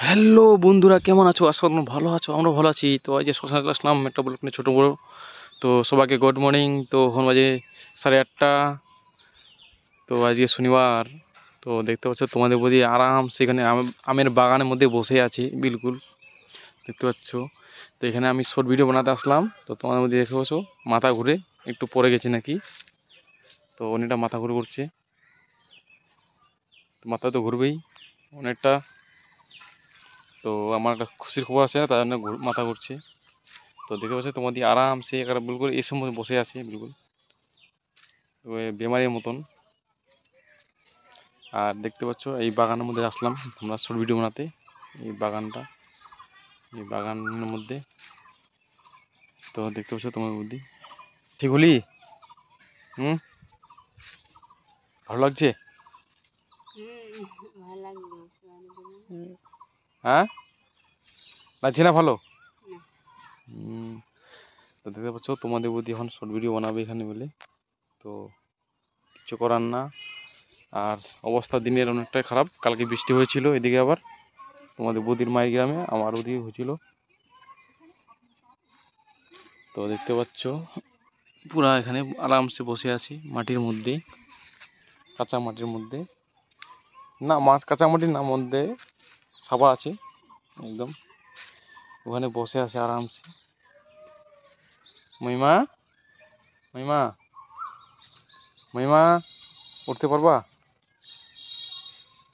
Hello বন্ধুরা, কেমন আছো? আশা করি তোমরা ভালো আছো। আমরা ভালো আছি। তো আজ যে শ্মশান ক্লাস নাম একটা বলে ছোট বড়। তো সবাইকে গুড মর্নিং। তো এখন বাজে 8:30। তো আজকে শনিবার। তো দেখতে পাচ্ছ তোমাদের বৌদি আরাম সেখানে আমের বাগানের মধ্যে বসে আছে, বিলকুল দেখতে পাচ্ছ। তো এখানে আমি শর্ট ভিডিও বানাতে আসলাম। তো তোমাদের মধ্যে দেখতে পাচ্ছ মাথা ঘুরে একটু পড়ে গেছে নাকি। তো অনেকটা মাথা ঘুরে করছে। তো মাথা তো ঘুরবেই অনেকটা। তো আমার একটা খুশির খবর আছে, তার জন্য মাথা ঘুরছে। তো দেখতে পাচ্ছ তোমাদের আরামসে এখানে বিলকুল এই সময় বসে আছে, বিলকুল বেমারির মতন। আর দেখতে পাচ্ছ এই বাগানের মধ্যে আসলাম আমরা শর্ট ভিডিও বানাতে। এই বাগানের মধ্যে তো দেখতে পাচ্ছ তোমার বুদ্ধি ঠিক হলি। ভালো লাগছে? হ্যাঁ, লাগছে না ভালো? তো দেখতে পাচ্ছ তোমাদের বুদ্ধি এখন শর্ট ভিডিও বানাবে এখানে বলে। তো কিছু করার না। আর অবস্থা দিনের অনেকটাই খারাপ, কালকে বৃষ্টি হয়েছিল এদিকে, আবার তোমাদের বৌদির মায়ের গ্রামে আমার ওদিকে হয়েছিল। তো দেখতে পাচ্ছ পুরা এখানে আরামসে বসে আছি মাটির মধ্যে, কাঁচা মাটির মধ্যে। না মাছ কাঁচা মাটির না, মধ্যে সাবা আছে একদম, ওখানে বসে আছে আরামসে। মহিমা, মহিমা, মহিমা, উঠতে পারবা?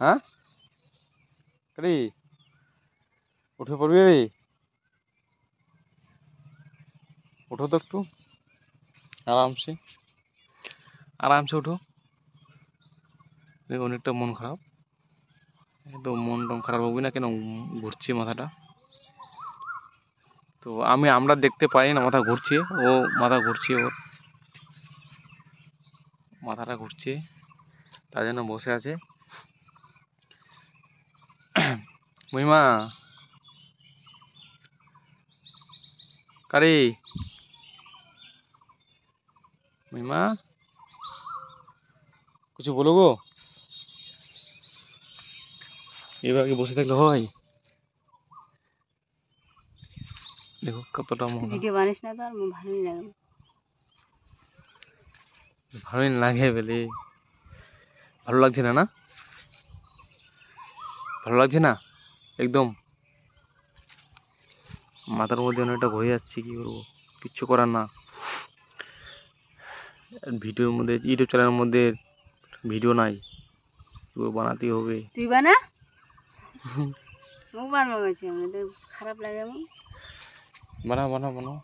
হ্যাঁ রে, উঠতে পারবি রে? উঠো তো একটু, আরামসে আরামসে উঠো। অনেকটা মন খারাপ, একদম মন টন খারাপ হবে না কেন, ঘুরছে মাথাটা। তো আমরা দেখতে পাই না মাথা ঘুরছে, ও মাথা ঘুরছে, ওর মাথাটা ঘুরছে, তার জন্য বসে আছে। মহিমা, কারে মহিমা, কিছু বলো গো। এভাবে বসে থাকলে হয়? দেখো কতটা ভিডিও বানিস না তো, আর ভালোই লাগে। ভালোই লাগে বলে ভালো লাগছে না? না ভালো লাগছে না একদম, মাথার মধ্যে অনেকটা ঘুরে যাচ্ছে, কি করবো, কিচ্ছু করার না। ভিডিওর মধ্যে, ইউটিউব চ্যানেলের মধ্যে ভিডিও নাই, বানাতেই হবে। তুই বানা, মুখ বানাবো গেছি আমি তো, খারাপ লাগে আমার। বানাও বানাও বানাও,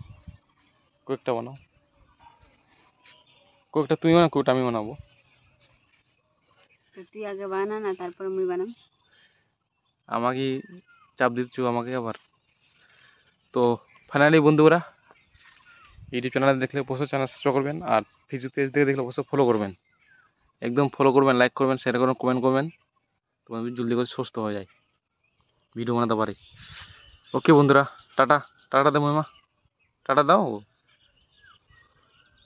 কয়েকটা বানাও, কয়েকটা তুমি বানাও, কয়েকটা আমি বানাবো। তো তুই আগে বানা না, তারপর আমি বানাম। আমাকে চাপ দিচ্ছ আমাকে আবার। তো ফাইনালি বন্ধুরা, ইউটিউব চ্যানেল দেখলে অবশ্যই চ্যানেল সাবস্ক্রাইব করবেন, আর ফেসবুক পেজ থেকে দেখলে অবশ্যই ফলো করবেন, একদম ফলো করবেন, লাইক করবেন, শেয়ার করবেন, কমেন্ট করবেন, তোমার জলদি করে সুস্থ হয়ে যায়, ভিডিও বানাতে পারি। ওকে বন্ধুরা, টাটা। টাটা দে মহিমা, টাটা দাও।